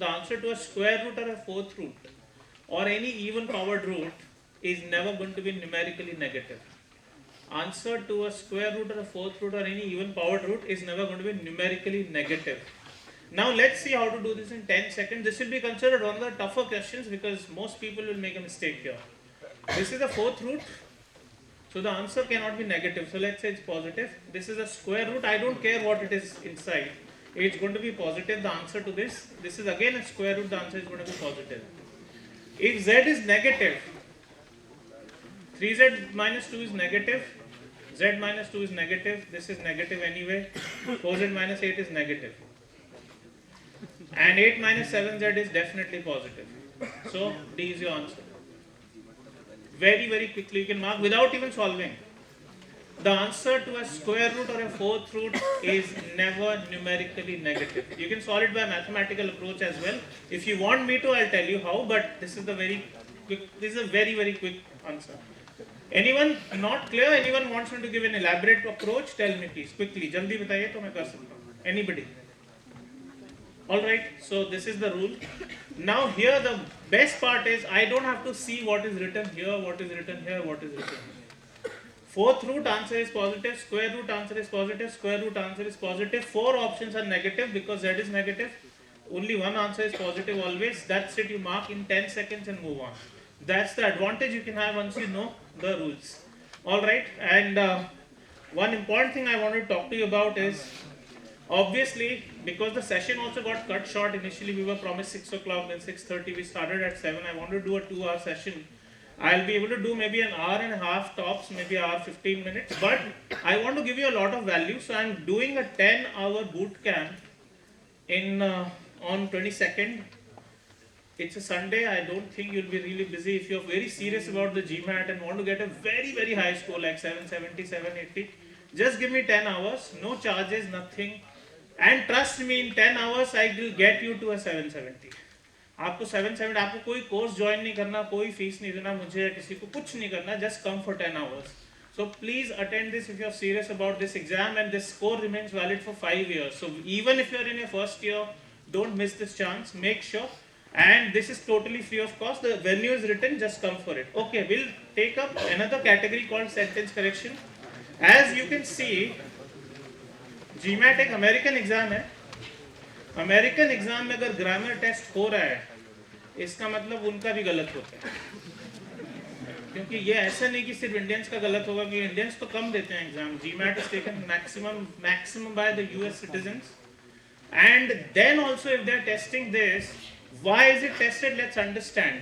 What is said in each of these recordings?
the answer to a square root or a fourth root or any even powered root is never going to be numerically negative. Answer to a square root or a fourth root or any even powered root is never going to be numerically negative. Now let's see how to do this in 10 seconds. This will be considered one of the tougher questions because most people will make a mistake here. This is a fourth root, so the answer cannot be negative. So let's say it's positive. This is a square root. I don't care what it is inside. It's going to be positive. The answer to this is again a square root. The answer is going to be positive. If z is negative, 3z minus 2 is negative. Z minus 2 is negative. This is negative anyway. 4z minus 8 is negative. And 8 minus 7z is definitely positive. So D is your answer. Very, very quickly you can mark without even solving. The answer to a square root or a fourth root is never numerically negative. You can solve it by a mathematical approach as well. If you want me to, I'll tell you how, but this is a very, very quick answer. Anyone not clear? Anyone wants me to give an elaborate approach? Tell me please, quickly. Jaldi bataiye to main kar sakta hu. Anybody? Alright, so this is the rule. Now here the best part is I don't have to see what is written here, what is written here, what is written here. Fourth root answer is positive, square root answer is positive, square root answer is positive. 4 options are negative because z is negative. Only one answer is positive always. That's it, you mark in 10 seconds and move on. That's the advantage you can have once you know the rules. Alright, and one important thing I want to talk to you about is, obviously, because the session also got cut short. Initially we were promised 6 o'clock, then 6:30, we started at 7. I want to do a 2-hour session. I'll be able to do maybe an hour and a half tops, maybe an hour 15 minutes, but I want to give you a lot of value. So I'm doing a 10-hour boot camp on 22nd. It's a Sunday. I don't think you'll be really busy. If you're very serious about the GMAT and want to get a very, very high score like 770, 780, just give me 10 hours, no charges, nothing. And trust me, in 10 hours I will get you to a 770. आपको 770, आपको कोई course join नहीं करना, कोई fees नहीं देना मुझे या किसी को, कुछ नहीं करना, just come for 10 hours. So please attend this if you are serious about this exam, and this score remains valid for 5 years. So even if you are in your first year, don't miss this chance, make sure. And this is totally free of cost. The venue is written, just come for it. Okay, we'll take up another category called sentence correction. As you can see, GMAT एक American exam है. American exam में अगर grammar test हो रहा है, इसका मतलब उनका भी गलत होता है, क्योंकि ये ऐसा नहीं कि सिर्फ इंडियंस का गलत होगा, कि इंडियंस तो कम देते हैं exam. GMAT is taken maximum by the US citizens. And then also if they are testing this, why is it tested? Let's understand.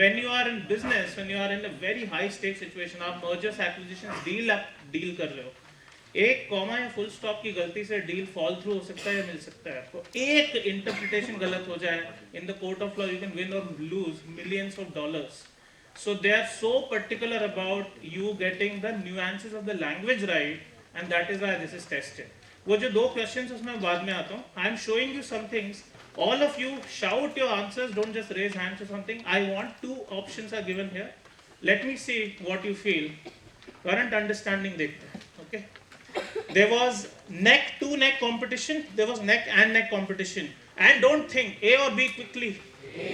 When you are in business, when you are in a very high stake situation, आप mergers, acquisitions, deal कर रहे हो, एक comma या full stop की गलती से deal fall through हो सकता है या मिल सकता है आपको. एक इंटरप्रिटेशन गलत हो जाए, in the court of law you can win or lose millions of dollars. So they are so particular about you getting the nuances of the language right, and that is why this is tested. वो जो 2 questions उसमें बाद में आता हूँ. I am showing you some things. All of you shout your answers, don't just raise hands or something. I want 2 options are given here. Let me see what you feel. Current understanding देखते हैं. Okay. There was neck to neck competition. There was neck and neck competition. And don't think A or B quickly. A.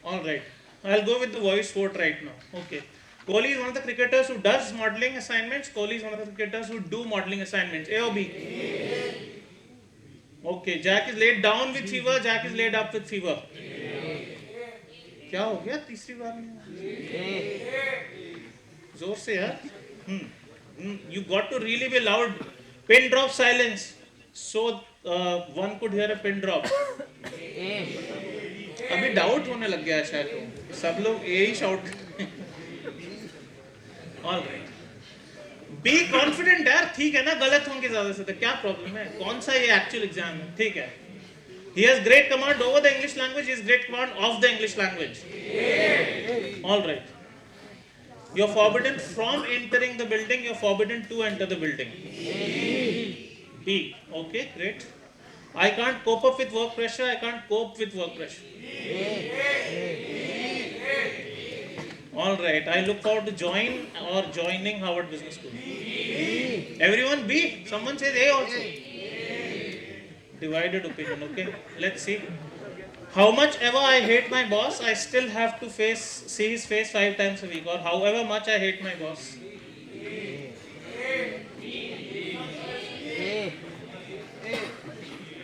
All right. I'll go with the voice vote right now. Okay. Kohli is one of the cricketers who does modeling assignments. Kohli is one of the cricketers who do modeling assignments. A or B? A. Okay. Jack is laid down with fever. Jack is laid up with fever. A. क्या हो गया तीसरी बार में? जोर से यार. You got to really be loud. Pin drop silence, so one could hear a pin drop. अभी doubt होने लग गया है शायद, सब लोग ए ही shout. All right. Be confident यार, ठीक है ना, गलत होंगे ज़्यादा से, तो क्या प्रॉब्लम है, कौन सा ये एक्चुअल एग्जाम है, ठीक है. He has great command over the English language. He has great command of the English language. All right. You're forbidden from entering the building. You're forbidden to enter the building. B. Okay, great. I can't cope up with work pressure. I can't cope with work pressure. All right. I look forward to joining Harvard Business School. Everyone B. Someone says A also. Divided opinion. Okay. Let's see. How much ever I hate my boss, I still have to see his face 5 times a week, or however much I hate my boss.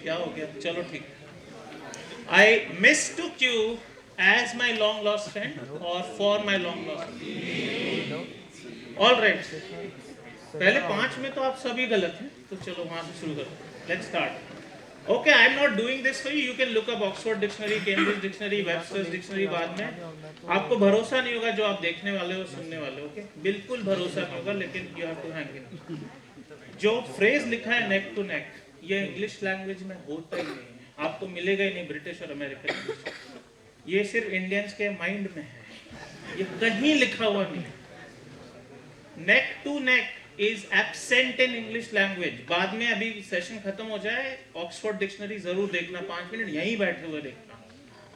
क्या हो गया? चलो ठीक है. I mistook you as my long lost friend or for my long lost friend. All right. पहले 5 में तो आप सभी गलत हैं, तो चलो वहाँ से शुरू करो. Let's start. Okay, I'm not doing this for you. You can look up Oxford Dictionary, Cambridge Dictionary, Webster's Dictionary बाद में. आपको भरोसा नहीं होगा जो आप देखने वाले हो, सुनने वाले हो, okay? बिल्कुल भरोसा नहीं होगा, लेकिन you have to hang in. जो phrase लिखा है neck to neck, ये English language में होता ही नहीं है. आपको मिलेगा ही नहीं ब्रिटिश और अमेरिकन इंग्लिश. ये सिर्फ इंडियंस के माइंड में है, ये कहीं लिखा हुआ नहीं. Neck to neck is absent in English language. बाद में अभी सेशन खत्म हो जाए, ऑक्सफोर्ड डिक्शनरी जरूर देखना, 5 मिनट यहीं बैठे हुए देखना,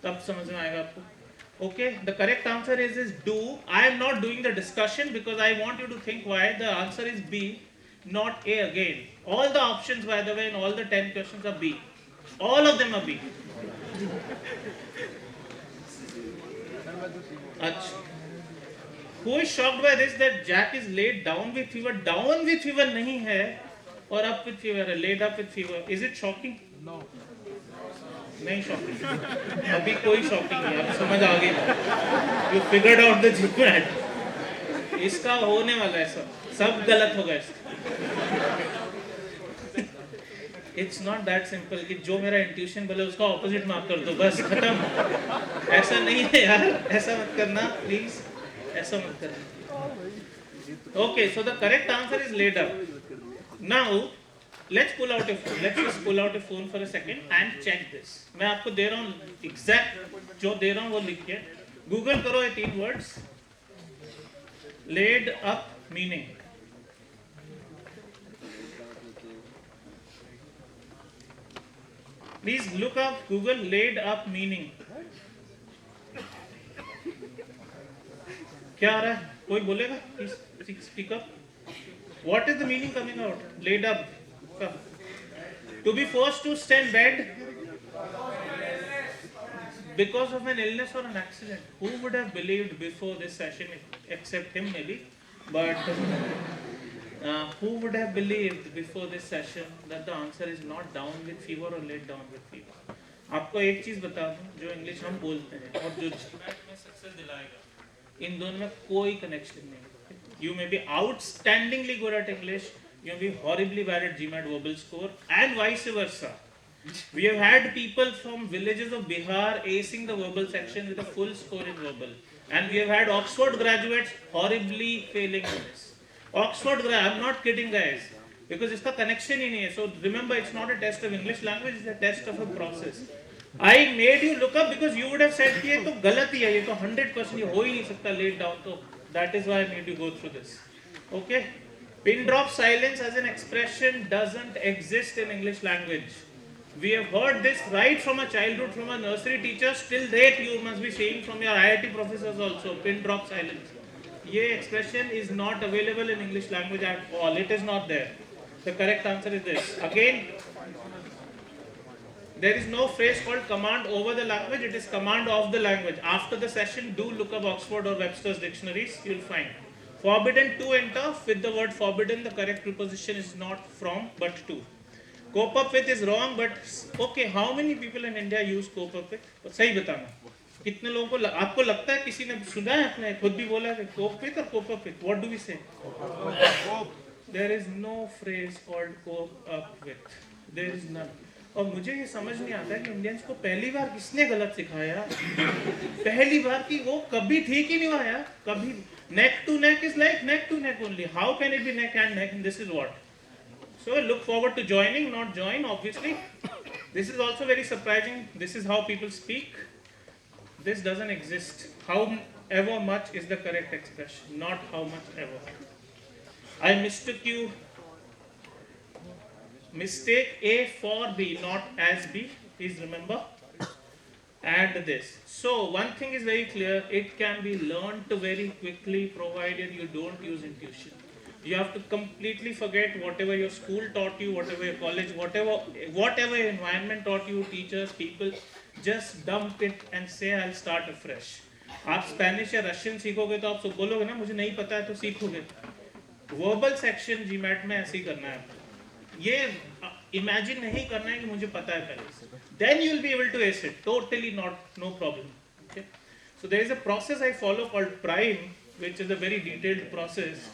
तब समझ में आएगा आपको. Okay, the correct answer is do. I am not doing the discussion because I want you to think why. The answer is B, not A again. All the options, by the way, in all the 10 questions are B. All of them are B. Achha. Who is shocked by this that Jack is laid down with fever? Down with fever नहीं है और up with fever है. Laid up with fever. Is it shocking? No. नहीं shocking. अभी कोई shocking नहीं. आप समझ आ गए. You figured out the GMAT. इसका होने वाला है सब गलत होगा इसका. It's not that simple कि जो मेरा intuition बोले उसका opposite मार्क कर दो, बस खत्म. ऐसा नहीं है यार, ऐसा मत करना please. ऐसा मत करना. Okay, so the correct answer is laid up. Now let's pull out a phone. Let's just pull out a phone for a second and check this. मैं आपको दे रहा हूँ exact जो दे रहा हूँ वो लिख के Google करो ये 3 words. Laid up meaning. Please look up Google laid up meaning. क्या आ रहा है? कोई बोलेगा? Please speak up. What is the meaning coming out? Laid up. To be forced to stay in bed because of an illness or an accident. Who would have believed before this session, except him maybe, but who would have believed before this session that the answer is not down with fever or laid down with fever? आपको एक चीज बता दूं, जो English हम बोलते हैं और जो GMAT में सक्सेस दिलाएगा, इन दोनों में कोई कनेक्शन नहीं. You may be outstandingly good at English, you may be horribly bad at GMAT verbal score, and vice versa. We have had people from villages of Bihar acing the verbal section with a full score in verbal, and we have had Oxford graduates horribly failing in this. Oxford, I'm not kidding guys, because इसका connection ही नहीं है. So remember, it's not a test of English language, it's a test of a process. I made you look up because you would have said कि ये तो गलत ही है, ये तो 100% ये हो ही नहीं सकता laid down. So that is why I made you go through this. Okay? Pin drop silence as an expression doesn't exist in English language. We have heard this right from a childhood, from a nursery teacher. Till date, you must be saying from your IIT professors also. Pin drop silence. ये expression is not available in English language at all. It is not there. The correct answer is this. Again, there is no phrase called command over the language. It is command of the language. After the session, do look up Oxford or Webster's dictionaries. You will find. Forbidden to enter. With the word forbidden, the correct preposition is not from but to. Cope up with is wrong, but okay. How many people in India use cope up with? सही बताना. कितने लोगों को आपको लगता है किसी ने सुना है, आपने खुद भी बोला है cope with or cope up with? What do we say? There is no phrase called cope up with. There is none. और मुझे ये समझ नहीं आता है कि इंडियंस को पहली बार किसने गलत सिखाया. पहली बार की वो कभी ठीक ही नहीं हुआ यार. कभी neck to neck is like neck to neck only. How can it be neck and neck? And this is what. So look forward to joining, not join, obviously. This is also very surprising. This is how people speak. This doesn't exist. However much is the correct expression, not how much ever. I mistook you. Mistake A for B, not as B. Please remember. Add this. So one thing is very clear. It can be learned very quickly provided you don't use intuition. You have to completely forget whatever your school taught you, whatever your college, whatever your environment taught you, teachers, people. just dump it and say I'll start afresh. आप Spanish या Russian सीखोगे तो आप बोलोगे ना मुझे नहीं पता है तो सीखोगे. वर्बल सेक्शन जीमैट में ऐसे ही करना है. ये इमेजिन नहीं करना है कि मुझे पता है पहले से. Then you will be able to ace it. Totally no problem. Okay. So there is a process I follow called Prime, which is a very detailed process,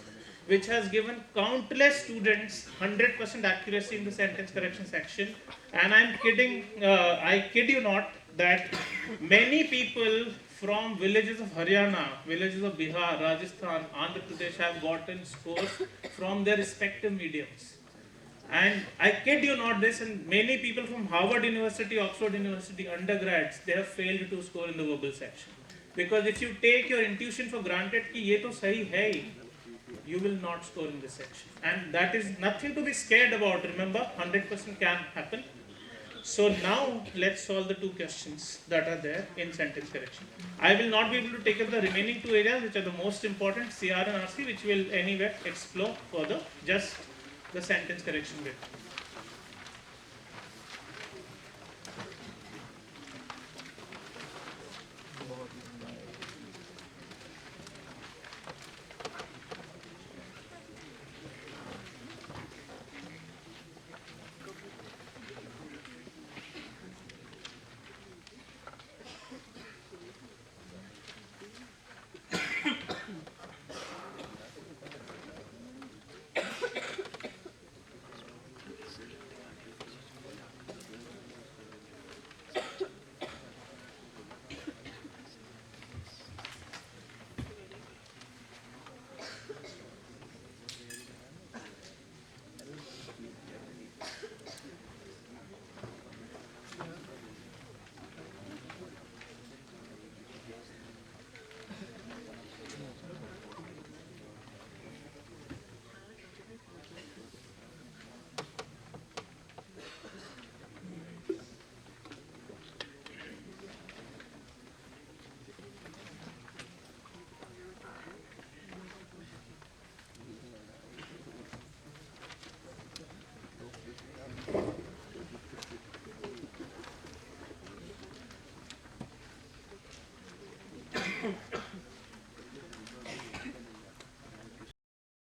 which has given countless students 100% accuracy in the sentence correction section. And I'm kidding, I kid you not, that many people from villages of Haryana, villages of Bihar, Rajasthan, Andhra Pradesh have gotten scores from their respective mediums. And I kid you not this, and many people from Harvard University, Oxford University, undergrads, they have failed to score in the verbal section. Because if you take your intuition for granted कि ये तो सही है ही, you will not score in this section. And that is nothing to be scared about. Remember, 100% can happen. So now let's solve the two questions that are there in sentence correction. I will not be able to take up the remaining two areas which are the most important, CR and RC, which will anyway explore further, just the sentence correction bit.